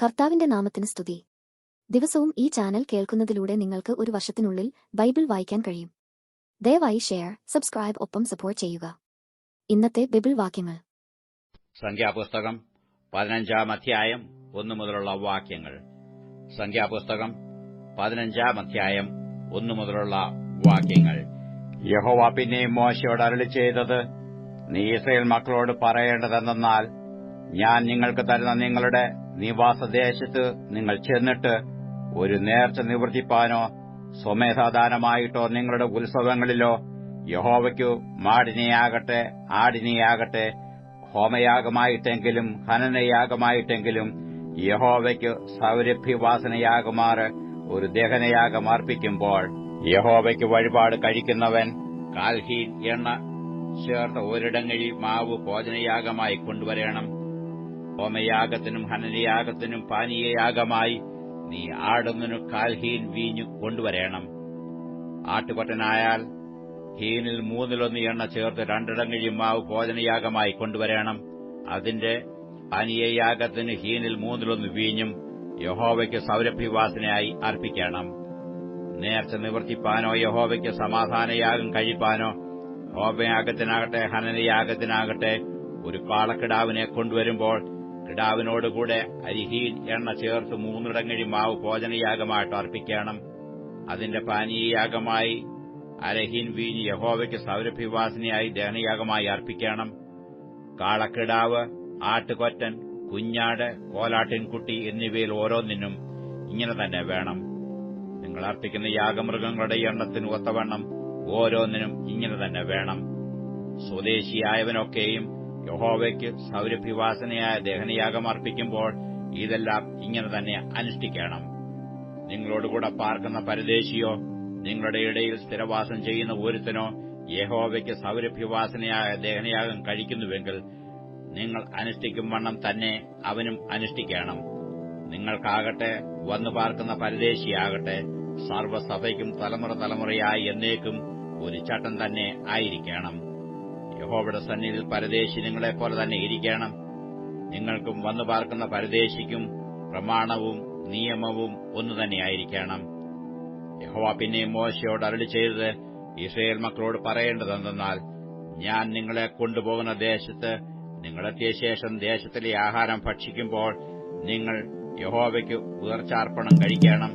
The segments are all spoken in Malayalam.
കർത്താവിന്റെ നാമത്തിന് സ്തുതി. ദിവസവും ഈ ചാനൽ കേൾക്കുന്നതിലൂടെ നിങ്ങൾക്ക് ഒരു വർഷത്തിനുള്ളിൽ ബൈബിൾ വായിക്കാൻ കഴിയും. ദയവായി ഷെയർ, സബ്സ്ക്രൈബ് ഒപ്പം സപ്പോർട്ട് ചെയ്യുക. ഇന്നത്തെ ബൈബിൾ വാക്യങ്ങൾ. സംഖ്യാപുസ്തകം 15-ാം അധ്യായം 1 മുതലുള്ള വാക്യങ്ങൾ. സംഖ്യാപുസ്തകം 15-ാം അധ്യായം 1 മുതലുള്ള വാക്യങ്ങൾ. യഹോവ പിന്നെയും മോശയോട് അരുളിച്ചെയ്തത്, നീ ഇസ്രായേൽ മക്കളോട് പറയേണ്ടതെന്തെന്നാൽ, ഞാൻ നിങ്ങൾക്ക് തരുന്ന നിങ്ങളുടെ നിവാസദേശത്ത് നിങ്ങൾ ചെന്നിട്ട് ഒരു നേർച്ച നിവർത്തിപ്പാനോ സ്വമേധാദാനമായിട്ടോ നിങ്ങളുടെ ഉത്സവങ്ങളിലോ യഹോവയ്ക്കു മാടിനെയാകട്ടെ ആടിനെയാകട്ടെ ഹോമയാഗമായിട്ടെങ്കിലും ഹനനയാഗമായിട്ടെങ്കിലും യഹോവയ്ക്കു സൗരഭ്യവാസനയാകുമാറ് ഒരു ദഹനയാഗം അർപ്പിക്കുമ്പോൾ, യഹോവയ്ക്ക് വഴിപാട് കഴിക്കുന്നവൻ കാൽഹീൻ എണ്ണ ചേർത്ത ഒരിടങ്ങഴി മാവ് ഭോജനയാഗമായി കൊണ്ടുവരേണം. ഹോമയാഗത്തിനും ഹനനയാഗത്തിനും പാനീയയാഗമായി നീ ആടുന്നതിനു കാൽഹീൻ വീഞ്ഞു കൊണ്ടുവരേണം. ആട്ടുകൊറ്റനായാൽ ഹീനിൽ 1/3 എണ്ണ ചേർത്ത് 2 ഇടങ്ങഴി മാവ് ഭോജനയാഗമായി കൊണ്ടുവരേണം. അതിന്റെ പാനീയയാഗത്തിന് ഹീനിൽ 1/3 വീഞ്ഞും യഹോവയ്ക്ക് സൗരഭ്യവാസനയായി അർപ്പിക്കണം. നേർച്ച നിവർത്തിപ്പാനോ യഹോവയ്ക്ക് സമാധാനയാഗം കഴിപ്പാനോ ഹോമയാഗത്തിനാകട്ടെ ഹനനയാഗത്തിനാകട്ടെ ഒരു കാളക്കിടാവിനെ കൊണ്ടുവരുമ്പോൾ, കിടാവിനോടുകൂടെ അരിഹീൻ എണ്ണ ചേർത്ത് 3 ഇടങ്ങഴി മാവ് ഭോജനയാഗമായിട്ട് അർപ്പിക്കണം. അതിന്റെ പാനീയയാഗമായി അരഹീൻ വീഞ്ഞ് യഹോവയ്ക്ക് സൗരഭ്യവാസനയായി ദഹനയാഗമായി അർപ്പിക്കണം. കാളക്കിടാവ്, ആട്ടുകൊറ്റൻ, കുഞ്ഞാട്, കോലാട്ടിൻകുട്ടി എന്നിവയിൽ ഓരോന്നിനും ഇങ്ങനെ തന്നെ വേണം. നിങ്ങൾ അർപ്പിക്കുന്ന യാഗമൃഗങ്ങളുടെ എണ്ണത്തിന് ഒത്തവണ്ണം ഓരോന്നിനും ഇങ്ങനെ തന്നെ വേണം. സ്വദേശിയായവനൊക്കെയും യഹോവയ്ക്ക് സൗരഭ്യവാസനയായ ദഹനയാഗം അർപ്പിക്കുമ്പോൾ ഇതെല്ലാം ഇങ്ങനെ തന്നെ അനുഷ്ഠിക്കണം. നിങ്ങളോടുകൂടെ പാർക്കുന്ന പരദേശിയോ നിങ്ങളുടെ ഇടയിൽ സ്ഥിരവാസം ചെയ്യുന്ന ഒരുത്തനോ യഹോവയ്ക്ക് സൗരഭ്യവാസനയായ ദഹനയാഗം കഴിക്കുന്നുവെങ്കിൽ നിങ്ങൾ അനുഷ്ഠിക്കും വണ്ണം തന്നെ അവനും അനുഷ്ഠിക്കണം. നിങ്ങൾക്കാകട്ടെ വന്നു പാർക്കുന്ന പരദേശിയാകട്ടെ സർവ്വസഭയ്ക്കും തലമുറയായി എന്നേക്കും ഒരു ചട്ടം തന്നെ ആയിരിക്കണം. യഹോവയുടെ സന്നിധിയിൽ പരദേശി നിങ്ങളെപ്പോലെ തന്നെ ഇരിക്കണം. നിങ്ങൾക്കും വന്നു പാർക്കുന്ന പരദേശിക്കും പ്രമാണവും നിയമവും ഒന്നു തന്നെയായിരിക്കണം. യഹോവ പിന്നെയും മോശയോട് അരുളിച്ചെയ്തത്, ഇസ്രായേൽ മക്കളോട് പറയേണ്ടതെന്തെന്നാൽ, ഞാൻ നിങ്ങളെ കൊണ്ടുപോകുന്ന ദേശത്ത് നിങ്ങളെത്തിയ ശേഷം ദേശത്തിലെ ആഹാരം ഭക്ഷിക്കുമ്പോൾ നിങ്ങൾ യഹോവയ്ക്ക് ഉദർച്ചാർപ്പണം കഴിക്കണം.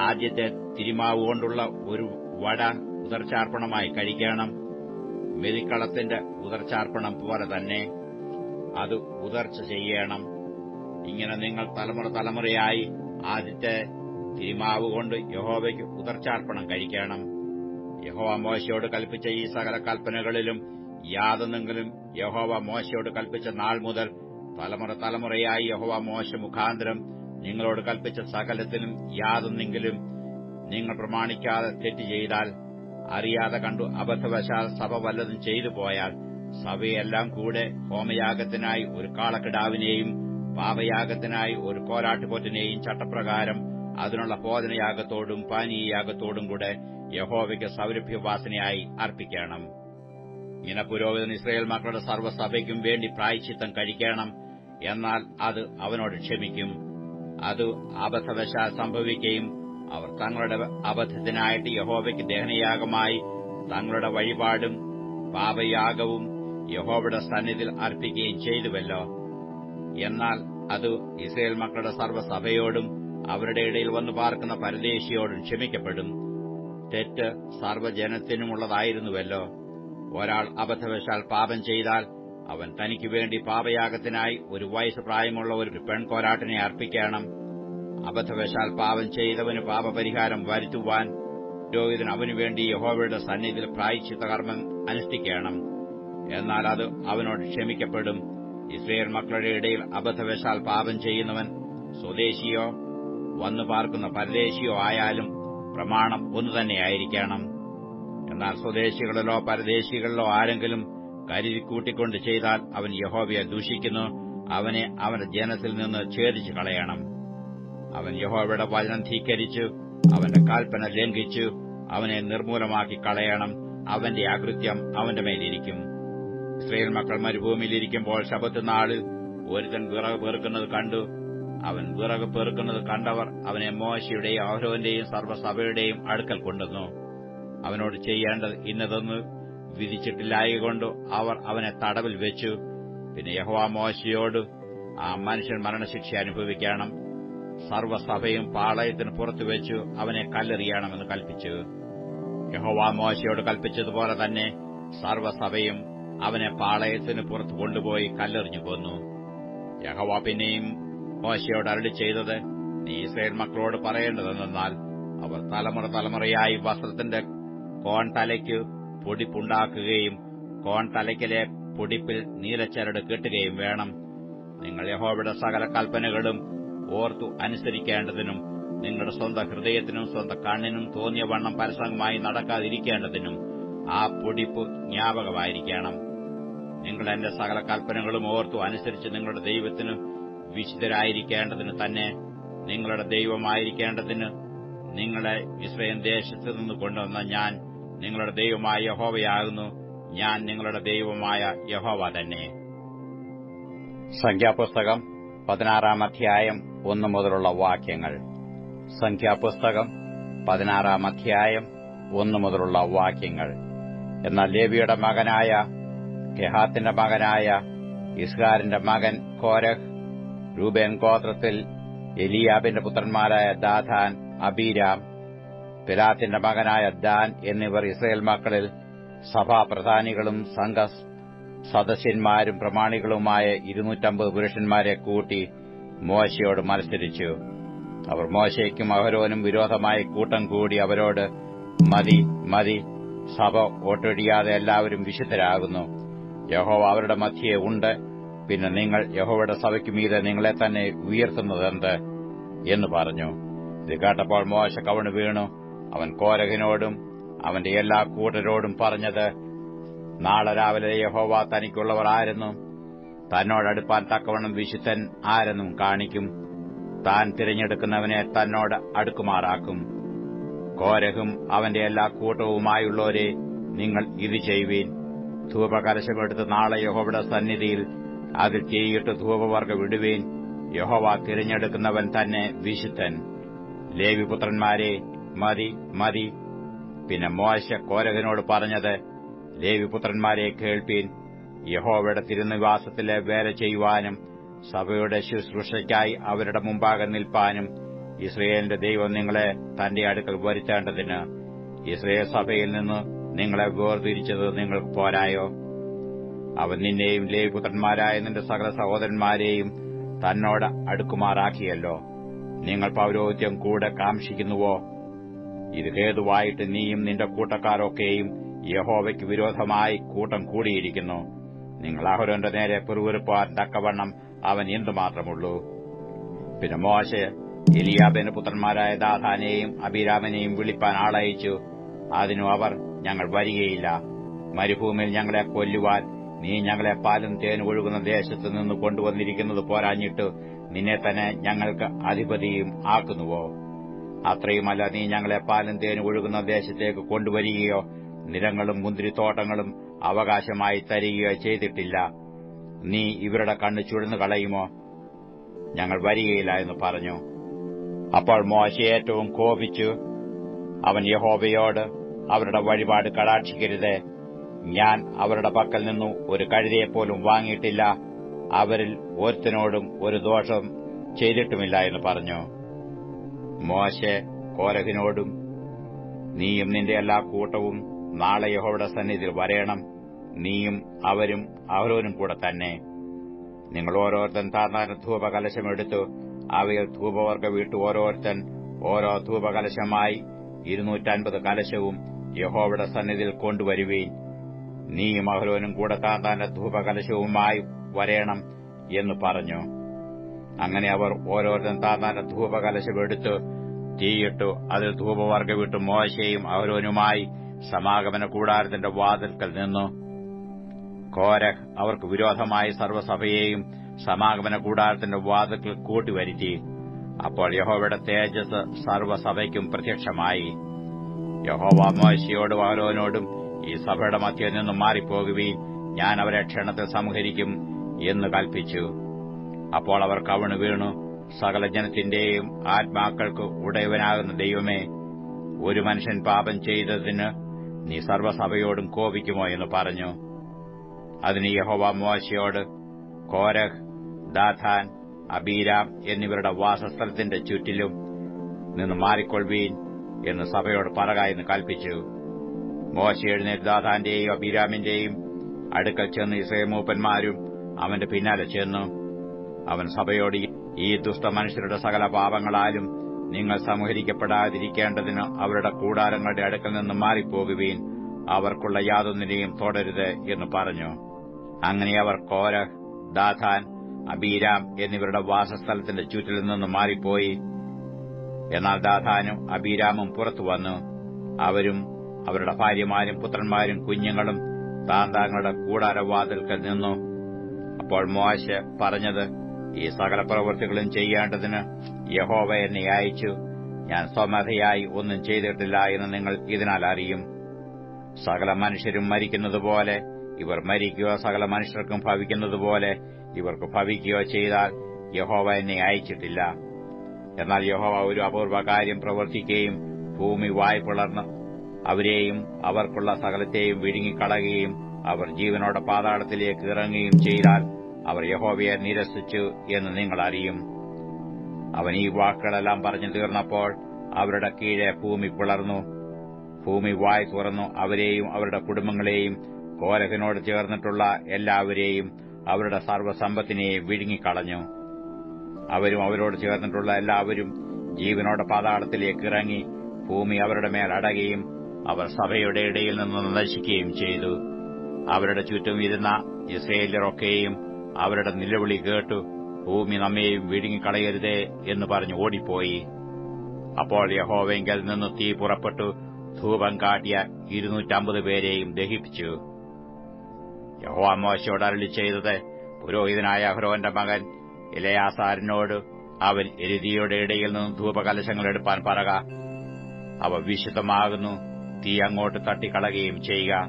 ആദ്യത്തെ തിരുമാവ് കൊണ്ടുള്ള ഒരു വട ഉദർച്ചാർപ്പണമായി കഴിക്കണം. മെതിക്കളത്തിന്റെ ഉദർച്ചാർപ്പണം പോലെ തന്നെ അത് ഉദർച്ച ചെയ്യണം. ഇങ്ങനെ നിങ്ങൾ തലമുറയായി ആദ്യത്തെ തിരുമാവ് കൊണ്ട് യഹോവയ്ക്ക് ഉദർച്ചാർപ്പണം കഴിക്കണം. യഹോവ മോശയോട് കൽപ്പിച്ച ഈ സകല കൽപ്പനകളിലും യാതൊന്നെങ്കിലും യഹോവ മോശയോട് കൽപ്പിച്ച നാൾ മുതൽ തലമുറയായി യഹോവ മോശ മുഖാന്തരം നിങ്ങളോട് കൽപ്പിച്ച സകലത്തിലും യാതൊന്നെങ്കിലും നിങ്ങൾ പ്രമാണിക്കാതെ തെറ്റ് ചെയ്താൽ, അറിയാതെ കണ്ടു അബദ്ധവശാൽ സഭ വല്ലതും ചെയ്തു പോയാൽ, സഭയെല്ലാം കൂടെ ഹോമയാഗത്തിനായി ഒരു കാളക്കിടാവിനെയും പാപയാഗത്തിനായി ഒരു കോലാട്ടുകൊറ്റനെയും ചട്ടപ്രകാരം അതിനുള്ള ഭോജനയാഗത്തോടും പാനീയയാഗത്തോടും കൂടെ യഹോവയ്ക്ക് സൗരഭ്യവാസനയായി അർപ്പിക്കണം. ഇങ്ങനെ പുരോഹിതൻ ഇസ്രായേൽ മക്കളുടെ സർവ്വസഭയ്ക്കും വേണ്ടി പ്രായശ്ചിത്തം കഴിക്കണം. എന്നാൽ അത് അവനോട് ക്ഷമിക്കും. അത് അബദ്ധവശാൽ സംഭവിക്കുകയും അവർ തങ്ങളുടെ അബദ്ധത്തിനായിട്ട് യഹോവയ്ക്ക് ദഹനയാഗമായി തങ്ങളുടെ വഴിപാടും പാപയാഗവും യഹോവയുടെ സന്നിധിയിൽ അർപ്പിക്കുകയും ചെയ്തുവല്ലോ. എന്നാൽ അത് ഇസ്രായേൽ മക്കളുടെ സർവ്വസഭയോടും അവരുടെ ഇടയിൽ വന്നു പാർക്കുന്ന പരദേശിയോടും ക്ഷമിക്കപ്പെടും. തെറ്റ് സർവ്വജനത്തിനുമുള്ളതായിരുന്നുവല്ലോ. ഒരാൾ അബദ്ധവശാൽ പാപം ചെയ്താൽ അവൻ തനിക്ക് വേണ്ടി പാപയാഗത്തിനായി 1 വയസ്സ് പ്രായമുള്ള ഒരു പെൺകോലാട്ടിനെ അർപ്പിക്കണം. അബദ്ധവശാൽ പാപം ചെയ്തവന് പാപപരിഹാരം വരുത്തുവാൻ പുരോഹിതൻ അവനുവേണ്ടി യഹോവയുടെ സന്നിധിയിൽ പ്രായശ്ചിത്തകർമ്മം അനുഷ്ഠിക്കണം. എന്നാൽ അത് അവനോട് ക്ഷമിക്കപ്പെടും. ഇസ്രായേൽ മക്കളുടെ ഇടയിൽ അബദ്ധവശാൽ പാപം ചെയ്യുന്നവൻ സ്വദേശിയോ വന്നു പാർക്കുന്ന പരദേശിയോ ആയാലും പ്രമാണം ഒന്നു തന്നെയായിരിക്കണം. എന്നാൽ സ്വദേശികളിലോ പരദേശികളിലോ ആരെങ്കിലും കരുതിക്കൂട്ടിക്കൊണ്ട് ചെയ്താൽ അവൻ യഹോവയെ ദൂഷിക്കുന്നു. അവനെ അവന്റെ ജനത്തിൽ നിന്ന് ഛേദിച്ചു കളയണം. അവൻ യഹോവയുടെ വചനം ധിക്കരിച്ചു അവന്റെ കൽപ്പന ലംഘിച്ചു അവനെ നിർമൂലമാക്കി കളയണം. അവന്റെ അകൃത്യം അവന്റെ മേലിരിക്കും. ഇസ്രായേൽ മക്കൾ മരുഭൂമിയിലിരിക്കുമ്പോൾ ശബ്ബത്ത് നാളിൽ ഒരുത്തൻ വിറക് പെറുക്കുന്നത് കണ്ടു അവൻ വിറക് പെറുക്കുന്നത് കണ്ടവർ അവനെ മോശയുടെയും അഹരോന്റെയും സർവ്വസഭയുടെയും അടുക്കൽ കൊണ്ടുവന്നു. അവനോട് ചെയ്യേണ്ടത് ഇന്നതെന്ന് വിധിച്ചിട്ടില്ലായകൊണ്ട് അവർ അവനെ തടവിൽ വെച്ചു. പിന്നെ യഹോവ മോശയോട്, ആ മനുഷ്യൻ മരണശിക്ഷ അനുഭവിക്കണം, സർവ്വസഭയും പാളയത്തിന് പുറത്തുവെച്ചു അവനെ കല്ലെറിയണമെന്ന് കൽപ്പിച്ചു. യഹോവ മോശയോട് കൽപ്പിച്ചതുപോലെ തന്നെ സർവ്വസഭയും അവനെ പാളയത്തിന് പുറത്ത് കൊണ്ടുപോയി കല്ലെറിഞ്ഞു കൊന്നു. യഹോവ പിന്നെയും മോശയോട് അരുളി ചെയ്തത്, നീ ഇസ്രായേൽ മക്കളോട് പറയേണ്ടതെന്നാൽ, അവർ തലമുറ തലമുറയായി വസ്ത്രത്തിന്റെ കോൺതലയ്ക്ക് പൊടിപ്പുണ്ടാക്കുകയും കോൺതലയ്ക്കലെ പൊടിപ്പിൽ നീലച്ചരട് കെട്ടുകയും വേണം. നിങ്ങൾ യഹോവയുടെ സകല കൽപ്പനകളും ഓർത്തു അനുസരിക്കേണ്ടതിനും നിങ്ങളുടെ സ്വന്തം ഹൃദയത്തിനും സ്വന്തം കണ്ണിനും തോന്നിയ വണ്ണം പരസംഗമായി നടക്കാതിരിക്കേണ്ടതിനും ആ പൊടിപ്പ് ജ്ഞാപകമായിരിക്കണം. നിങ്ങൾ എന്റെ സകല കൽപ്പനകളും ഓർത്തു അനുസരിച്ച് നിങ്ങളുടെ ദൈവത്തിന് വിശുദ്ധരായിരിക്കേണ്ടതിന് തന്നെ, നിങ്ങളുടെ ദൈവമായിരിക്കേണ്ടതിന് നിങ്ങളെ ഇസ്രായേൽ ദേശത്തു നിന്ന് കൊണ്ടുവന്ന ഞാൻ നിങ്ങളുടെ ദൈവമായ യഹോവയാകുന്നു. ഞാൻ നിങ്ങളുടെ ദൈവമായ യഹോവ തന്നെ. സംഖ്യാപുസ്തകം 16 അധ്യായം 1 മുതലുള്ള വാക്യങ്ങൾ. സംഖ്യാപുസ്തകം 16 അധ്യായം 1 മുതലുള്ള വാക്യങ്ങൾ. എന്നാൽ ലേവിയുടെ മകനായ കെഹാത്തിന്റെ മകനായ ഇസ്ഹാരിന്റെ മകൻ കോരഹ്, രൂബേൻ ഗോത്രത്തിൽ എലിയാബിന്റെ പുത്രന്മാരായ ദാഥാൻ, അബീരാം, പെലാത്തിന്റെ മകനായ ദാൻ എന്നിവർ ഇസ്രായേൽ മക്കളിൽ സഭാപ്രധാനികളും സംഘ സദസ്യന്മാരും പ്രമാണികളുമായ 250 പുരുഷന്മാരെ കൂട്ടി മോശയോട് മത്സരിച്ചു. അവർ മോശയ്ക്കും അഹരോനും വിരോധമായി കൂട്ടം കൂടി അവരോട്, മതി മതി, സഭ ഒട്ടൊഴിയാതെ എല്ലാവരും വിശുദ്ധരാകുന്നു. യഹോവ അവരുടെ മധ്യേ ഉണ്ട്. പിന്നെ നിങ്ങൾ യഹോവയുടെ സഭയ്ക്ക് മീതെ നിങ്ങളെ തന്നെ ഉയർത്തുന്നതെന്ത് എന്ന് പറഞ്ഞു. ഇത് കേട്ടപ്പോൾ മോശ കവിണ് വീണു. അവൻ കോരഹിനോടും അവന്റെ എല്ലാ കൂട്ടരോടും പറഞ്ഞത്, നാളെ രാവിലെ യഹോവ തനിക്കുള്ളവർ ആരെന്നും തന്നോടടുപ്പാൻ തക്കവണ്ണം വിശുദ്ധൻ ആരെന്നും കാണിക്കും. താൻ തിരഞ്ഞെടുക്കുന്നവനെ തന്നോട് അടുക്കുമാറാക്കും. കോരഹും അവന്റെ എല്ലാ കൂട്ടവുമായുള്ളവരെ, നിങ്ങൾ ഇത് ചെയ്യുവീൻ. ധൂപകലശമെടുത്ത് നാളെ യഹോവയുടെ സന്നിധിയിൽ അതിൽ തീയിട്ട് ധൂപവർഗ്ഗം ഇടുവീൻ. യഹോവ തിരഞ്ഞെടുക്കുന്നവൻ തന്നെ വിശുദ്ധൻ. ലേവിപുത്രന്മാരെ, മതി മതി. പിന്നെ മോശ കോരഹിനോട് പറഞ്ഞത്, ലേവിപുത്രന്മാരെ കേൾപ്പീൻ. യഹോവയുടെ തിരുനിവാസത്തിലെ വേല ചെയ്യുവാനും സഭയുടെ ശുശ്രൂഷയ്ക്കായി അവരുടെ മുമ്പാകെ നിൽപ്പാനും ഇസ്രായേലിന്റെ ദൈവം നിങ്ങളെ തന്റെ അടുക്കൽ വരുത്തേണ്ടതിന് ഇസ്രായേൽ സഭയിൽ നിന്ന് നിങ്ങളെ വേർതിരിച്ചത് നിങ്ങൾക്ക് പോരായോ? അവൻ നിന്നെയും ലേവിപുത്രന്മാരായ നിന്റെ സകല സഹോദരന്മാരെയും തന്നോട് അടുക്കുമാറാക്കിയല്ലോ. നിങ്ങൾ പൗരോഹിത്യം കൂടെ കാംക്ഷിക്കുന്നുവോ? ഇത് ഹേതുവായിട്ട് നീയും നിന്റെ കൂട്ടക്കാരൊക്കെയും യഹോവയ്ക്ക് വിരോധമായി കൂട്ടം കൂടിയിരിക്കുന്നു. നിങ്ങൾ അഹരോന്റെ നേരെ പിറുവിറുപ്പാൻ തക്കവണ്ണം അവൻ എന്തുമാത്രമുള്ളൂ. പിന്നെ മോശെ എലിയാബിന്റെ പുത്രന്മാരായ ദാഥാനെയും അബീരാമിനെയും വിളിപ്പാൻ ആളയച്ചു. അതിനു അവർ, ഞങ്ങൾ വരികയില്ല. മരുഭൂമിയിൽ ഞങ്ങളെ കൊല്ലുവാൻ നീ ഞങ്ങളെ പാലും തേനും ഒഴുകുന്ന ദേശത്ത് നിന്ന് കൊണ്ടുവന്നിരിക്കുന്നത് പോരാഞ്ഞിട്ട് നിന്നെ തന്നെ ഞങ്ങൾക്ക് അധിപതിയും ആക്കുന്നുവോ? അത്രയുമല്ല, നീ ഞങ്ങളെ പാലും തേനും ഒഴുകുന്ന ദേശത്തേക്ക് കൊണ്ടുവരികയോ നിലങ്ങളും മുന്തിരിത്തോട്ടങ്ങളും അവകാശമായി തരികയോ ചെയ്തിട്ടില്ല. നീ ഇവരുടെ കണ്ണ് ചുഴന്നു കളയുമോ? ഞങ്ങൾ വരികയില്ല എന്ന് പറഞ്ഞു. അപ്പോൾ മോശെ ഏറ്റവും കോപിച്ചു. അവൻ യഹോവയോട്, അവരുടെ വഴിപാട് കടാക്ഷിക്കരുത്. ഞാൻ അവരുടെ പക്കൽ നിന്നു ഒരു കഴുതയെപ്പോലും വാങ്ങിയിട്ടില്ല. അവരിൽ ഒരുത്തനോടും ഒരു ദോഷം ചെയ്തിട്ടുമില്ല എന്ന് പറഞ്ഞു. മോശെ കോരഹിനോടും, നീയും നിന്റെ എല്ലാ കൂട്ടവും നാളെ യഹോവയുടെ സന്നിധിയിൽ വരേണം. നീയും അവരും അഹരോനും കൂടെ തന്നെ. നിങ്ങൾ ഓരോരുത്തൻ താഴ്ന്ന ധൂപകലശമെടുത്തു അവയിൽ ധൂപവർഗ്ഗം വിട്ടു ഓരോരുത്തൻ ഓരോ ധൂപകലശമായി 250 കലശവും യഹോവയുടെ സന്നിധിയിൽ കൊണ്ടുവരുവീൻ. നീയും അഹരോനും കൂടെ താഴ്ന്ന ധൂപകലശവുമായി വരേണം എന്ന് പറഞ്ഞു. അങ്ങനെ അവർ ഓരോരുത്തൻ താഴ്ന്ന ധൂപകലശമെടുത്തു തീയിട്ടു അതിൽ ധൂപവർഗ്ഗം വിട്ടു മോശയും അഹരോനുമായി സമാഗമന കൂടാരത്തിന്റെ വാതിൽക്കൽ നിന്നു. കോരഹ് അവർക്ക് വിരോധമായി സർവ്വസഭയെയും സമാഗമന കൂടാരത്തിന്റെ വാതിൽക്കൽ കൂട്ടിവരുത്തി. അപ്പോൾ യഹോവയുടെ തേജസ് സർവ്വസഭയ്ക്കും പ്രത്യക്ഷമായി. യഹോവ മോശയോടും അഹരോനോടും, ഈ സഭയുടെ മധ്യയിൽ നിന്നും മാറിപ്പോകുവീൻ, ഞാൻ അവരെ ക്ഷണത്തിൽ സംഹരിക്കും എന്ന് കൽപ്പിച്ചു. അപ്പോൾ അവർ കവിണ് വീണു. സകല ജനത്തിന്റെയും ആത്മാക്കൾക്ക് ഉടയവനാകുന്ന ദൈവമേ, ഒരു മനുഷ്യൻ പാപം ചെയ്തതിന് നീ സർവ്വസഭയോടും കോപിക്കുമോ എന്ന് പറഞ്ഞു. അതിന് യഹോവ മോശെയോട്, കോരഹ്, ദാഥാൻ, അബീരാം എന്നിവരുടെ വാസസ്ഥലത്തിന്റെ ചുറ്റിലും നിന്ന് മാറിക്കൊള്ളുവീൻ എന്ന് സഭയോട് പറക എന്ന് കൽപ്പിച്ചു. മോശെ എഴുന്നേറ്റ് ദാഥാന്റെയും അബീരാമിന്റെയും അടുക്കൽ ചെന്ന് ഇസ്രായേൽ മൂപ്പന്മാരും അവന്റെ പിന്നാലെ ചെന്നു. അവൻ സഭയോട്, ഈ ദുഷ്ടമനുഷ്യരുടെ സകല പാപങ്ങളാലും നിങ്ങൾ സംഹരിക്കപ്പെടാതിരിക്കേണ്ടതിന് അവരുടെ കൂടാരങ്ങളുടെ അടുക്കൽ നിന്ന് മാറിപ്പോകുവീൻ, അവർക്കുള്ള യാതൊന്നിനെയും തുടരുത് എന്ന് പറഞ്ഞു. അങ്ങനെ അവർ കോരഹ്, ദാഥാൻ, അബീരാം എന്നിവരുടെ വാസസ്ഥലത്തിന്റെ ചുറ്റിൽ നിന്ന് മാറിപ്പോയി. എന്നാൽ ദാഥാനും അബീരാമും പുറത്തു വന്നു. അവരും അവരുടെ ഭാര്യമാരും പുത്രന്മാരും കുഞ്ഞുങ്ങളും താന്താങ്ങളുടെ കൂടാരവാതിൽക്കൽ നിന്നു. അപ്പോൾ മോശെ പറഞ്ഞത്, ഈ സകല പ്രവൃത്തികളും ചെയ്യേണ്ടതിന് യഹോവ എന്നെ അയച്ചു. ഞാൻ സ്വമേധയായി ഒന്നും ചെയ്തിട്ടില്ല എന്ന് നിങ്ങൾ ഇതിനാൽ അറിയും. സകല മനുഷ്യരും മരിക്കുന്നതുപോലെ ഇവർ മരിക്കുകയോ സകല മനുഷ്യർക്കും ഭവിക്കുന്നതുപോലെ ഇവർക്ക് ഭവിക്കുകയോ ചെയ്താൽ യഹോവ എന്നെ അയച്ചിട്ടില്ല. എന്നാൽ യഹോവ ഒരു അപൂർവ കാര്യം പ്രവർത്തിക്കുകയും ഭൂമി വായ് പിളർന്ന് അവരെയും അവർക്കുള്ള സകലത്തെയും വിഴുങ്ങിക്കളയുകയും അവർ ജീവനോടെ പാതാളത്തിലേക്ക് ഇറങ്ങുകയും ചെയ്താൽ അവർ യഹോവയെ നിരസിച്ചു എന്ന് നിങ്ങൾ അറിയും. അവൻ ഈ വാക്കുകളെല്ലാം പറഞ്ഞു തീർന്നപ്പോൾ അവരുടെ കീഴെ ഭൂമി പിളർന്നു. ഭൂമി വായ് തുറന്നു അവരെയും അവരുടെ കുടുംബങ്ങളെയും കോരഹിനോട് ചേർന്നിട്ടുള്ള എല്ലാവരെയും അവരുടെ സർവ്വസമ്പത്തിനെയും വിഴുങ്ങിക്കളഞ്ഞു. അവരും അവരോട് ചേർന്നിട്ടുള്ള എല്ലാവരും ജീവനോടെ പാതാളത്തിലേക്ക് ഇറങ്ങി ഭൂമി അവരുടെ മേൽ അടയുകയും അവർ സഭയുടെ ഇടയിൽ നിന്ന് നശിക്കുകയും ചെയ്തു. അവരുടെ ചുറ്റും ഇരുന്ന ഇസ്രായേല്യരൊക്കെയും അവരുടെ നിലവിളി കേട്ടു, ഭൂമി നമ്മെയും വിഴുങ്ങിക്കളയരുതേ എന്ന് പറഞ്ഞു ഓടിപ്പോയി. അപ്പോൾ യഹോവെങ്കൽ നിന്ന് തീ പുറപ്പെട്ടു ധൂപം കാട്ടിയ 250 പേരെയും ദഹിപ്പിച്ചു. യഹോവ മോശെയോട് അരുളി ചെയ്തത്, പുരോഹിതനായ അഹ്റോന്റെ മകൻ എലെയാസാരിനോട് അവൻ എരുതിയുടെ ഇടയിൽ നിന്ന് ധൂപകലശങ്ങൾ എടുപ്പാൻ പറക. അവ വിശുദ്ധമാകുന്നു, തീ അങ്ങോട്ട് തട്ടിക്കളയുകയും ചെയ്യുക.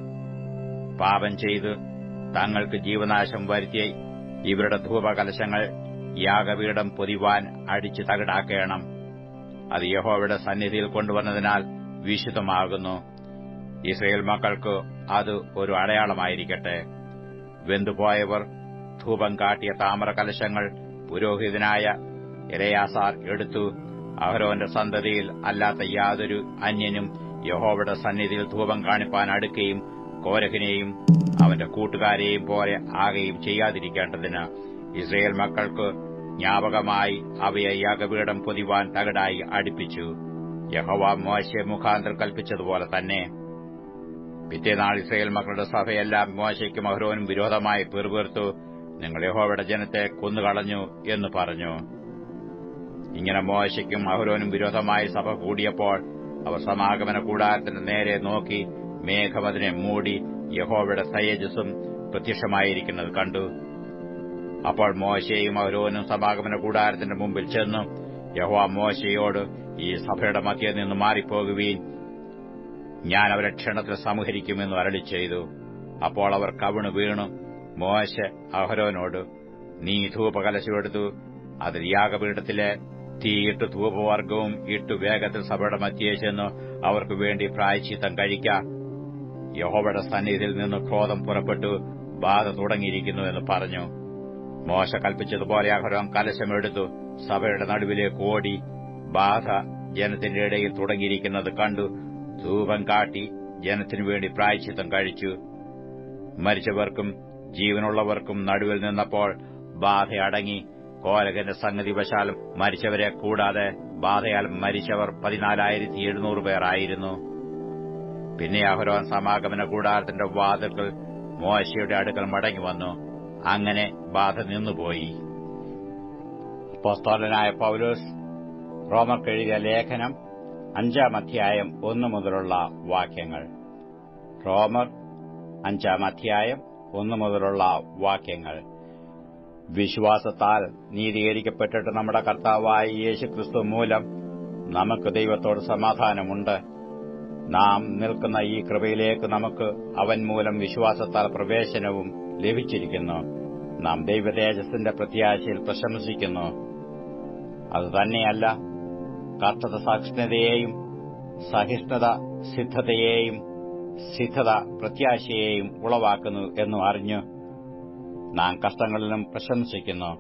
പാപം ചെയ്ത് തങ്ങൾക്ക് ജീവനാശം വരുത്തിയ ഇവരുടെ ധൂപകലശങ്ങൾ യാഗപീഠം പൊതിവാൻ അടിച്ചു തകിടാക്കണം. അത് യഹോവയുടെ സന്നിധിയിൽ കൊണ്ടുവന്നതിനാൽ വിശുദ്ധമാകുന്നു. ഇസ്രായേൽ മക്കൾക്ക് അത് ഒരു അടയാളമായിരിക്കട്ടെ. വെന്തുപോയവർ ധൂപം കാട്ടിയ താമ്ര കലശങ്ങൾ പുരോഹിതനായ എലെയാസാർ എടുത്തു. അഹ്റോന്റെ സന്തതിയിൽ അല്ലാത്ത യാതൊരു അന്യനും യഹോവയുടെ സന്നിധിയിൽ ധൂപം കാണിപ്പാൻ അടുക്കുകയും കോരഹിനെയും അവന്റെ കൂട്ടുകാരെയും പോലെ ആകുകയും ചെയ്യാതിരിക്കേണ്ടതിന് ഇസ്രായേൽ മക്കൾക്ക് ജ്ഞാപകമായി അവയെ യാഗപീഠം പൊതിവാൻ തകിടായി അടുപ്പിച്ചു. യഹോവ മോശെ മുഖാന്തരം കൽപ്പിച്ചതുപോലെ തന്നെ. പിറ്റേനാൾ ഇസ്രായേൽ മക്കളുടെ സഭയെല്ലാം മോശയ്ക്കും അഹ്റോനും വിരോധമായി പിറുപിറുത്തു, നിങ്ങൾ യഹോവയുടെ ജനത്തെ കൊന്നുകളഞ്ഞു എന്ന് പറഞ്ഞു. ഇങ്ങനെ മോശയ്ക്കും അഹ്റോനും വിരോധമായി സഭ കൂടിയപ്പോൾ അവർ സമാഗമന കൂടാരത്തിന്റെ നേരെ നോക്കി മേഘം അതിനെ മൂടി യഹോവയുടെ തേജസ്സും പ്രത്യക്ഷമായിരിക്കുന്നത് കണ്ടു. അപ്പോൾ മോശെയും അഹ്റോനും സമാഗമന കൂടാരത്തിന്റെ മുമ്പിൽ ചെന്നു യഹോവ മോശെയോട്, ഈ സഭയുടെ മധ്യേ നിന്ന് മാറിപ്പോകുവീൻ, ഞാൻ അവരെ ക്ഷണത്തിൽ സംഹരിക്കുമെന്ന് അരുളി ചെയ്തു. അപ്പോൾ അവർ കവിണ് വീണു. മോശെ അഹ്റോനോട്, നീ ധൂപകലശമെടുത്തു അതിൽ യാഗപീഠത്തിലെ തീയിട്ട് ധൂപവർഗവും ഇട്ടു വേഗത്തിൽ സഭയുടെ മധ്യേ ചെന്ന് അവർക്ക് വേണ്ടി പ്രായശ്ചിത്തം കഴിക്ക. യഹോവയുടെ സന്നിധിയിൽ നിന്ന് ക്രോധം പുറപ്പെട്ടു ബാധ തുടങ്ങിയിരിക്കുന്നു എന്ന് പറഞ്ഞു. മോശെ കൽപ്പിച്ചതുപോലെ അഹ്റോൻ കലശമെടുത്തു സഭയുടെ നടുവിലേക്ക് ഓടി ബാധ ജനത്തിന്റെ ഇടയിൽ തുടങ്ങിയിരിക്കുന്നത് കണ്ടു ധൂപം കാട്ടി ജനത്തിനു വേണ്ടി പ്രായശ്ചിത്തം കഴിച്ചു. മരിച്ചവർക്കും ജീവനുള്ളവർക്കും നടുവിൽ നിന്നപ്പോൾ ബാധ അടങ്ങി. കോരഹന്റെ സംഗതി വശാലും മരിച്ചവരെ കൂടാതെ ബാധയാൽ മരിച്ചവർ 14,700 പേരായിരുന്നു. പിന്നെ അഹ്റോൻ സമാഗമന കൂടാരത്തിന്റെ വാതിൽക്കൽ മോശയുടെ അടുക്കൽ മടങ്ങിവന്നു. അങ്ങനെ ബാധ നിന്നുപോയി. അപ്പോസ്തലനായ പൗലോസ് റോമർക്കെഴുതിയ ലേഖനം 5-ാം അധ്യായം 1 മുതലുള്ള വാക്യങ്ങൾ. റോമർ 5-ാം അധ്യായം 1 മുതലുള്ള വാക്യങ്ങൾ. വിശ്വാസത്താൽ നീതീകരിക്കപ്പെട്ടിട്ട് നമ്മുടെ കർത്താവായ യേശുക്രിസ്തു മൂലം നമുക്ക് ദൈവത്തോട് സമാധാനമുണ്ട്. നാം നിൽക്കുന്ന ഈ കൃപയിലേക്ക് നമുക്ക് അവൻ മൂലം വിശ്വാസത്താൽ പ്രവേശനവും ലഭിച്ചിരിക്കുന്നു. നാം ദൈവതേജസ്സിന്റെ പ്രത്യാശയിൽ പ്രശംസിക്കുന്നു. അതുതന്നെയല്ല, കർത്തൃ സഹിഷ്ണുതയെയും സഹിഷ്ണുത സിദ്ധതയെയും സിദ്ധത പ്രത്യാശയെയും ഉളവാക്കുന്നു എന്നും അറിഞ്ഞു നാം കഷ്ടങ്ങളിലും പ്രശംസിക്കുന്നു.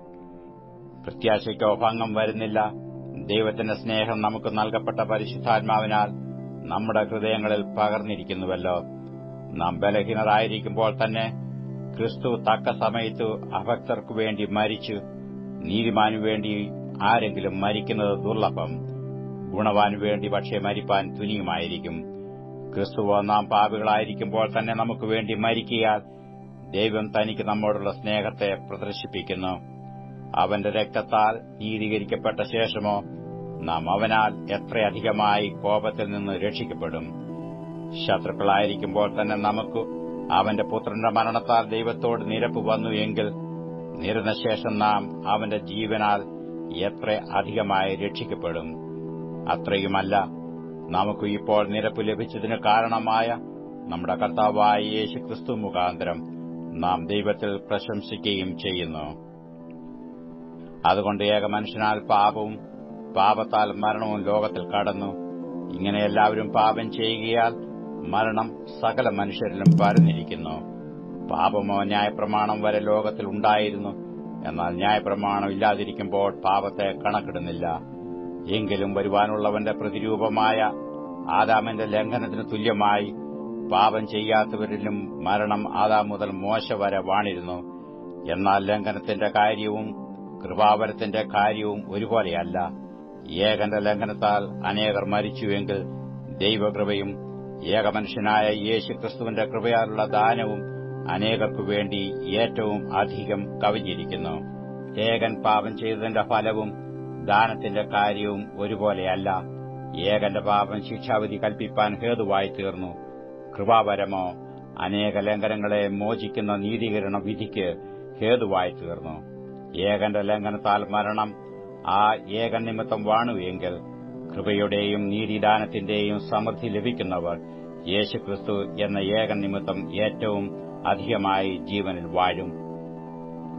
പ്രത്യാശയ്ക്കോ ഭംഗം വരുന്നില്ല. ദൈവത്തിന്റെ സ്നേഹം നമുക്ക് നൽകപ്പെട്ട പരിശുദ്ധാത്മാവിനാൽ നമ്മുടെ ഹൃദയങ്ങളിൽ പകർന്നിരിക്കുന്നുവല്ലോ. നാം ബലഹീനരായിരിക്കുമ്പോൾ തന്നെ ക്രിസ്തു തക്ക സമയത്ത് അഭക്തർക്കു വേണ്ടി മരിച്ചു. നീതിമാനു വേണ്ടി ആരെങ്കിലും മരിക്കുന്നത് ദുർലഭം, ഗുണവാനു വേണ്ടി പക്ഷേ മരിപ്പാൻ തുനിയുമായിരിക്കും. ക്രിസ്തുവോ നാം പാപികളായിരിക്കുമ്പോൾ തന്നെ നമുക്ക് വേണ്ടി മരിക്കയാൽ ദൈവം തനിക്ക് നമ്മോടുള്ള സ്നേഹത്തെ പ്രദർശിപ്പിക്കുന്നു. അവന്റെ രക്തത്താൽ നീതീകരിക്കപ്പെട്ട ശേഷമോ നാം അവനാൽ എത്രയധികമായി കോപത്തിൽ നിന്ന് രക്ഷിക്കപ്പെടും. ശത്രുക്കളായിരിക്കുമ്പോൾ തന്നെ നമുക്ക് അവന്റെ പുത്രന്റെ മരണത്താൽ ദൈവത്തോട് നിരപ്പ് വന്നു എങ്കിൽ നിരന്നശേഷം നാം അവന്റെ ജീവനാൽ എത്ര അധികമായി രക്ഷിക്കപ്പെടും. അത്രയുമല്ല, നമുക്ക് ഇപ്പോൾ നിരപ്പ് ലഭിച്ചതിന് കാരണമായ നമ്മുടെ കർത്താവായ യേശുക്രിസ്തു മുഖാന്തരം നാം ദൈവത്തിൽ പ്രശംസിക്കുകയും ചെയ്യുന്നു. അതുകൊണ്ട് ഏകമനുഷ്യനാൽ പാപവും പാപത്താൽ മരണവും ലോകത്തിൽ കടന്നു. ഇങ്ങനെ എല്ലാവരും പാപം ചെയ്യുകയാൽ മരണം സകല മനുഷ്യരിലും പരന്നിരിക്കുന്നു. പാപമോ ന്യായപ്രമാണം വരെ ലോകത്തിൽ ഉണ്ടായിരുന്നു. എന്നാൽ ന്യായപ്രമാണം ഇല്ലാതിരിക്കുമ്പോൾ പാപത്തെ കണക്കിടുന്നില്ല. എങ്കിലും വരുവാനുള്ളവന്റെ പ്രതിരൂപമായ ആദാമിന്റെ ലംഘനത്തിന് തുല്യമായി പാപം ചെയ്യാത്തവരിലും മരണം ആദാം മുതൽ മോശ വരെ വാണിരുന്നു. എന്നാൽ ലംഘനത്തിന്റെ കാര്യവും കൃപാവരത്തിന്റെ കാര്യവും ഒരുപോലെയല്ല. ഏകന്റെ ലംഘനത്താൽ അനേകർ മരിച്ചുവെങ്കിൽ ദൈവകൃപയും ഏകമനുഷ്യനായ യേശുക്രിസ്തുവിന്റെ കൃപയാലുള്ള ദാനവും അനേകർക്കു വേണ്ടി ഏറ്റവും അധികം കവിഞ്ഞിരിക്കുന്നു. ഏകൻ പാപം ചെയ്തതിന്റെ ഫലവും ദാനത്തിന്റെ കാര്യവും ഒരുപോലെയല്ല. ഏകന്റെ പാപം ശിക്ഷാവിധി കൽപ്പിപ്പാൻ ഹേതുവായി തീർന്നു. കൃപാവരമോ അനേക ലംഘനങ്ങളെ മോചിക്കുന്ന നീതീകരണ വിധിക്ക് ഹേതുവായി തീർന്നു. ഏകന്റെ ലംഘനത്താൽ മരണം ആ ഏകൻ നിമിത്തം വാണു എങ്കിൽ കൃപയുടെയും നീതിദാനത്തിന്റെയും സമൃദ്ധി ലഭിക്കുന്നവർ യേശുക്രിസ്തു എന്ന ഏകൻ നിമിത്തം ഏറ്റവും അധികമായി ജീവനിൽ വാഴും.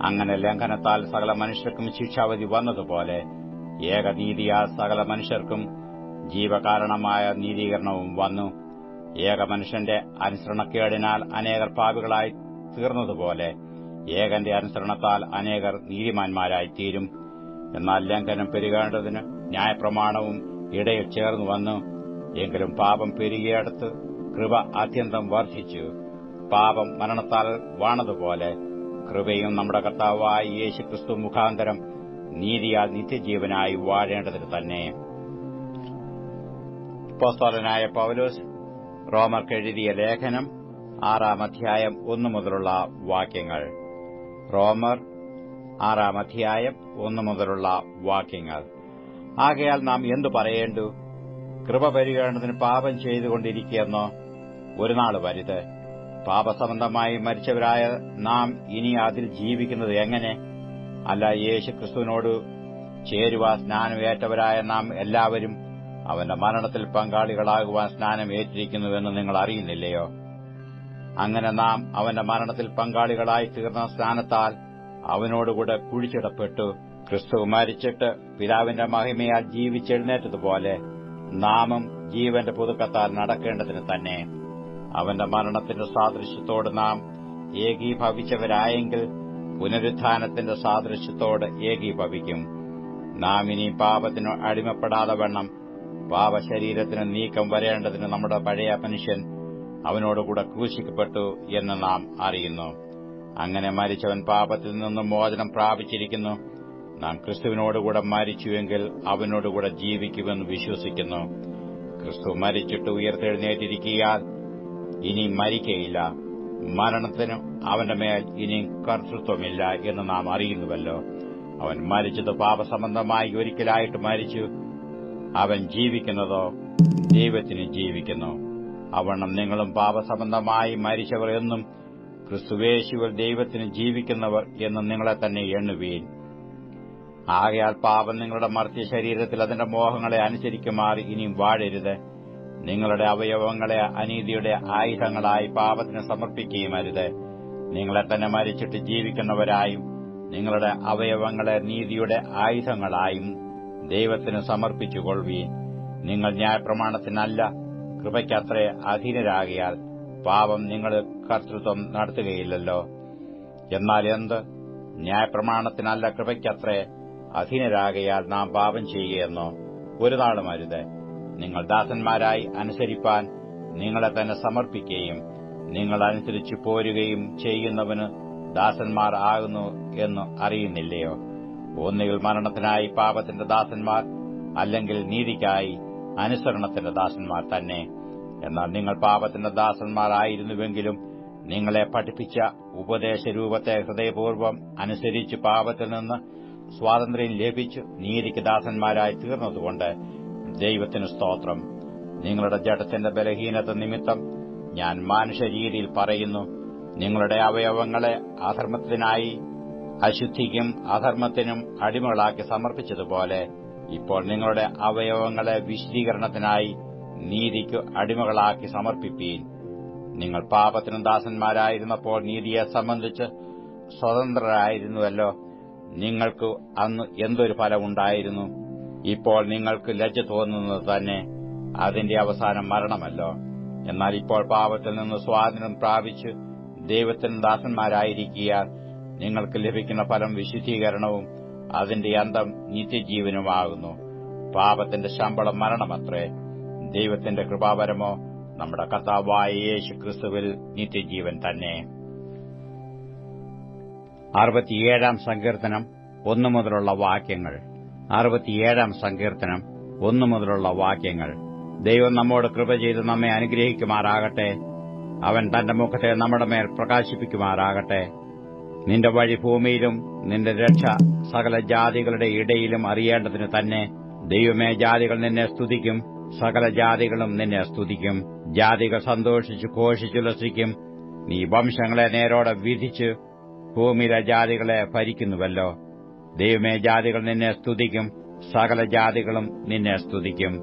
അങ്ങനെ ലംഘനത്താൽ സകല മനുഷ്യർക്കും ശിക്ഷാവിധി വന്നതുപോലെ ഏകനീതിയാൽ സകല മനുഷ്യർക്കും ജീവകാരണമായ നീതീകരണവും വന്നു. ഏകമനുഷ്യന്റെ അനുസരണക്കേടിനാൽ അനേകർ പാപികളായി തീർന്നതുപോലെ ഏകന്റെ അനുസരണത്താൽ അനേകർ നീതിമാന്മാരായി തീരും. എന്നാൽ ലംഘനം പെരുകേണ്ടതിന് ന്യായപ്രമാണവും ഇടയിൽ ചേർന്നു വന്നു. എങ്കിലും പാപം പെരുകിയടുത്ത് കൃപ അത്യന്തം വർദ്ധിച്ചു. പാപം മരണത്താൽ വാണതുപോലെ കൃപയും നമ്മുടെ കർത്താവായ യേശുക്രിസ്തു മുഖാന്തരം നീതിയാൽ നിത്യജീവനായി വാഴേണ്ടതിന് തന്നെ. അപ്പോസ്തലനായ പൗലോസ് റോമർക്കെഴുതിയ ലേഖനം 6-ാം അധ്യായം 1 മുതലുള്ള വാക്യങ്ങൾ. റോമർ 6-ാം അധ്യായം 1 മുതലുള്ള വാക്യങ്ങൾ. ആകയാൽ നാം എന്തു പറയേണ്ടു? കൃപ പെരുകേണ്ടതിന് പാപം ചെയ്തുകൊണ്ടിരിക്കുകയെന്നോ? ഒരു നാൾ വരുത്. പാപസംബന്ധമായി മരിച്ചവരായ നാം ഇനി അതിൽ ജീവിക്കുന്നത് എങ്ങനെ? അല്ല, യേശുക്രിസ്തുവിനോട് ചേരുവാൻ സ്നാനമേറ്റവരായ നാം എല്ലാവരും അവന്റെ മരണത്തിൽ പങ്കാളികളാകുവാൻ സ്നാനം ഏറ്റിരിക്കുന്നുവെന്ന് നിങ്ങൾ അറിയുന്നില്ലയോ? അങ്ങനെ നാം അവന്റെ മരണത്തിൽ പങ്കാളികളായി തീർന്ന സ്നാനത്താൽ അവനോടുകൂടെ കുഴിച്ചിടപ്പെട്ടു. ക്രിസ്തു മരിച്ചിട്ട് പിതാവിന്റെ മഹിമയാൽ ജീവിച്ചെഴുന്നേറ്റതുപോലെ നാമും ജീവന്റെ പുതുക്കത്താൽ നടക്കേണ്ടതിന് തന്നെ. അവന്റെ മരണത്തിന്റെ സാദൃശ്യത്തോട് നാം ഏകീഭവിച്ചവരായെങ്കിൽ പുനരുത്ഥാനത്തിന്റെ സാദൃശ്യത്തോട് ഏകീഭവിക്കും. നാം ഇനി പാപത്തിനു അടിമപ്പെടാതെ വണ്ണം പാപശരീരത്തിന് നീക്കം വരേണ്ടതിന് നമ്മുടെ പഴയ മനുഷ്യൻ അവനോടുകൂടെ ക്രൂശിക്കപ്പെട്ടു എന്ന് നാം അറിയുന്നു. അങ്ങനെ മരിച്ചവൻ പാപത്തിൽ നിന്നും മോചനം പ്രാപിച്ചിരിക്കുന്നു. നാം ക്രിസ്തുവിനോടുകൂടെ മരിച്ചുവെങ്കിൽ അവനോടുകൂടെ ജീവിക്കുമെന്ന് വിശ്വസിക്കുന്നു. ക്രിസ്തു മരിച്ചിട്ട് ഉയർത്തെഴുന്നേറ്റിരിക്കയാൽ ഇനി മരിക്കയില്ല. മരണത്തിന് അവന്റെ മേൽ ഇനി കർത്തൃത്വമില്ല എന്ന് നാം അറിയുന്നുവല്ലോ. അവൻ മരിച്ചത് പാപസംബന്ധമായി ഒരിക്കലായിട്ട് മരിച്ചു. അവൻ ജീവിക്കുന്നതോ ദൈവത്തിന് ജീവിക്കുന്നു. അവണ്ണം നിങ്ങളും പാപസംബന്ധമായി മരിച്ചവർ എന്നും ക്രിസ്തുവേശുവിൽ ദൈവത്തിന് ജീവിക്കുന്നവർ എന്നും നിങ്ങളെ തന്നെ എണ്ണുവീൻ. ആകയാൽ പാപം നിങ്ങളുടെ മർത്യ ശരീരത്തിൽ അതിന്റെ മോഹങ്ങളെ അനുസരിക്കുമാറി ഇനിയും വാഴരുത്. നിങ്ങളുടെ അവയവങ്ങളെ അനീതിയുടെ ആയുധങ്ങളായി പാപത്തിന് സമർപ്പിക്കുകയും അരുത്. നിങ്ങളെ തന്നെ മരിച്ചിട്ട് ജീവിക്കുന്നവരായും നിങ്ങളുടെ അവയവങ്ങളെ നീതിയുടെ ആയുധങ്ങളായും ദൈവത്തിന് സമർപ്പിച്ചുകൊള്ളുവീൻ. നിങ്ങൾ ന്യായപ്രമാണത്തിനല്ല കൃപയ്ക്കത്രേ അധീനരാകിയാൽ പാപം നിങ്ങൾ കർത്തൃത്വം നടത്തുകയില്ലല്ലോ. എന്നാൽ എന്ത്? ന്യായപ്രമാണത്തിനല്ല കൃപയ്ക്കത്രേ അധീനരാകയാൽ നാം പാപം ചെയ്യുകയെന്നോ? ഒരു നാളും അരുത്. നിങ്ങൾ ദാസന്മാരായി അനുസരിപ്പാൻ നിങ്ങളെ തന്നെ സമർപ്പിക്കുകയും നിങ്ങൾ അനുസരിച്ചു പോരുകയും ചെയ്യുന്നവന് ദാസന്മാർ ആകുന്നു എന്ന് അറിയുന്നില്ലയോ? ഒന്നുകിൽ മരണത്തിനായി പാപത്തിന്റെ ദാസന്മാർ, അല്ലെങ്കിൽ നീതിക്കായി അനുസരണത്തിന്റെ ദാസന്മാർ തന്നെ. എന്നാൽ നിങ്ങൾ പാപത്തിന്റെ ദാസന്മാരായിരുന്നുവെങ്കിലും നിങ്ങളെ പഠിപ്പിച്ച ഉപദേശരൂപത്തെ ഹൃദയപൂർവ്വം അനുസരിച്ച് പാപത്തിൽ നിന്ന് സ്വാതന്ത്ര്യം ലഭിച്ചു നീതിക്ക് ദാസന്മാരായി തീർന്നതുകൊണ്ട് ദൈവത്തിന് സ്തോത്രം. നിങ്ങളുടെ ജഡത്തിന്റെ ബലഹീനത നിമിത്തം ഞാൻ മാനുഷരീതിയിൽ പറയുന്നു, നിങ്ങളുടെ അവയവങ്ങളെ അധർമ്മത്തിനായി അശുദ്ധിക്കും അധർമ്മത്തിനും അടിമകളാക്കി സമർപ്പിച്ചതുപോലെ ഇപ്പോൾ നിങ്ങളുടെ അവയവങ്ങളെ വിശുദ്ധീകരണത്തിനായി നീതിക്ക് അടിമകളാക്കി സമർപ്പിപ്പീൻ. നിങ്ങൾ പാപത്തിന് ദാസന്മാരായിരുന്നപ്പോൾ നീതിയെ സംബന്ധിച്ച് സ്വതന്ത്രരായിരുന്നുവല്ലോ. നിങ്ങൾക്ക് അന്ന് എന്തൊരു ഫലമുണ്ടായിരുന്നു? ഇപ്പോൾ നിങ്ങൾക്ക് ലജ്ജ തോന്നുന്നത് തന്നെ അതിന്റെ അവസാനം മരണമല്ലോ. എന്നാൽ ഇപ്പോൾ പാപത്തിൽ നിന്ന് സ്വാതന്ത്ര്യം പ്രാപിച്ച് ദൈവത്തിന് ദാസന്മാരായിരിക്കാൻ നിങ്ങൾക്ക് ലഭിക്കുന്ന ഫലം വിശുദ്ധീകരണവും അതിന്റെ അന്തം നിത്യജീവനുമാകുന്നു. പാപത്തിന്റെ ശമ്പളം മരണമത്രേ, ദൈവത്തിന്റെ കൃപാവരമോ നമ്മുടെ കർത്താവായ യേശു ക്രിസ്തുവിൽ നിത്യജീവൻ തന്നെ. 67 സങ്കീർത്തനം 1 മുതലുള്ള വാക്യങ്ങൾ. 67 സങ്കീർത്തനം 1 മുതലുള്ള വാക്യങ്ങൾ. ദൈവം നമ്മോട് കൃപ ചെയ്ത് നമ്മെ അനുഗ്രഹിക്കുമാറാകട്ടെ. അവൻ തന്റെ മുഖത്തെ നമ്മുടെ മേൽ പ്രകാശിപ്പിക്കുമാറാകട്ടെ. നിന്റെ വഴി ഭൂമിയിലും നിന്റെ രക്ഷ സകല ജാതികളുടെ ഇടയിലും അറിയേണ്ടതിന് തന്നെ. ദൈവമേ, ജാതികൾ നിന്നെ സ്തുതിക്കും, സകല ജാതികളും നിന്നെ സ്തുതിക്കും. ജാതികൾ സന്തോഷിച്ചു ഘോഷിച്ചുല്ലസിക്കും. നീ വംശങ്ങളെ നേരോടെ വിധിച്ച് ഭൂമിയിലെ ജാതികളെ ഭരിക്കുന്നുവല്ലോ. ദൈവമേ, ജാതികൾ നിന്നെ സ്തുതിക്കും, സകല ജാതികളും നിന്നെ സ്തുതിക്കും.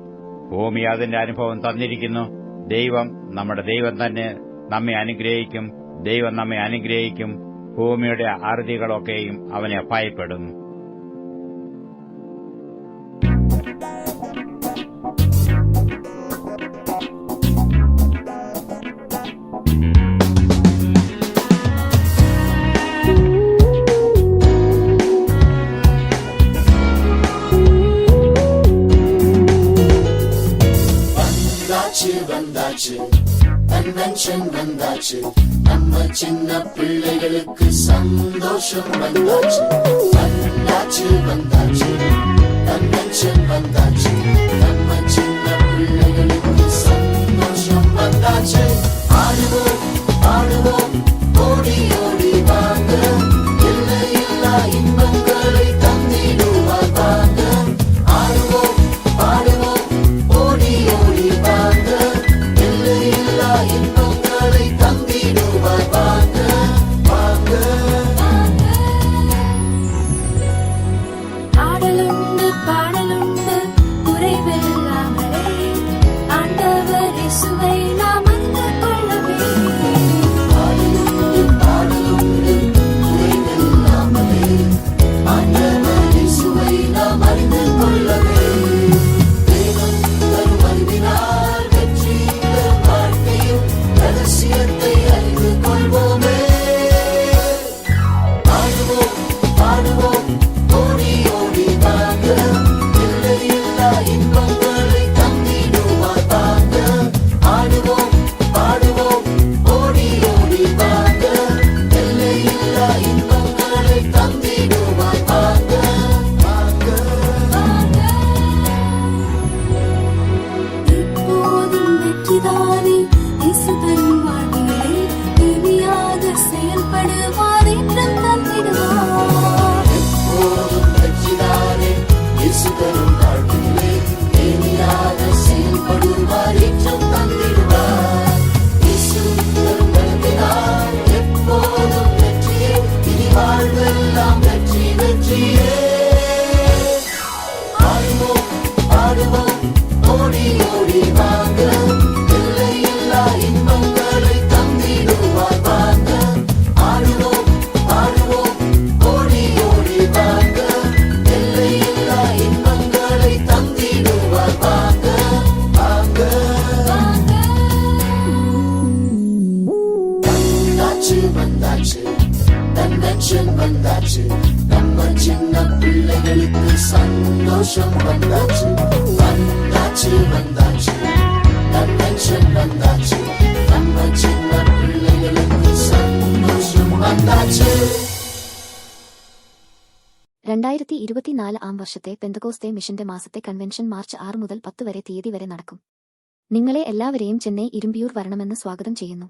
ഭൂമി അതിന്റെ അനുഭവം തന്നിരിക്കുന്നു. ദൈവം, നമ്മുടെ ദൈവം തന്നെ നമ്മെ അനുഗ്രഹിക്കും. ദൈവം നമ്മെ അനുഗ്രഹിക്കും. ഭൂമിയുടെ അറുതികളൊക്കെയും അവനെ ഭയപ്പെടും. வந்தாச்சு கன்வென்ஷன் வந்தாச்சு, நம்ம சின்ன பிள்ளைகளுக்கு சந்தோஷம் வந்தாச்சு. வந்தாச்சு வந்தாச்சு கன்வென்ஷன் வந்தாச்சு, நம்ம சின்ன பிள்ளைகளுக்கு சந்தோஷம் வந்தாச்சு. ஆடுவோம் ஆடுவோம் ஓடி ஓடி வாங்க, இல்லை இல்லா இன்பங்களை தந்திடுவார் வாங்க. ஆடுவோம் பாடுவோம் ஓடி ஓடி வாங்க, இல்லை இல்லா இன்பங்களை தந்திடுவார் வாங்க வாங்க. ஆடலுண்டு பாடலுண்டு பிள்ளைகளுக்கு சந்தோஷம் வந்தாச்சு வந்தாச்சு வந்தாச்சு கன்வென்ஷன் வந்தாச்சு நம்ம சின்ன பிள்ளைகளுக்கு சந்தோஷம் வந்தாச்சு 2024 വർഷത്തെ പെന്തകോസ്തേ മിഷന്റെ മാസത്തെ കൺവെൻഷൻ മാർച്ച് 6 മുതൽ 10 വരെ തീയതി വരെ നടക്കും. നിങ്ങളെ എല്ലാവരെയും ചെന്നൈ ഇരുമ്പിയൂർ വരണമെന്ന് സ്വാഗതം ചെയ്യുന്നു.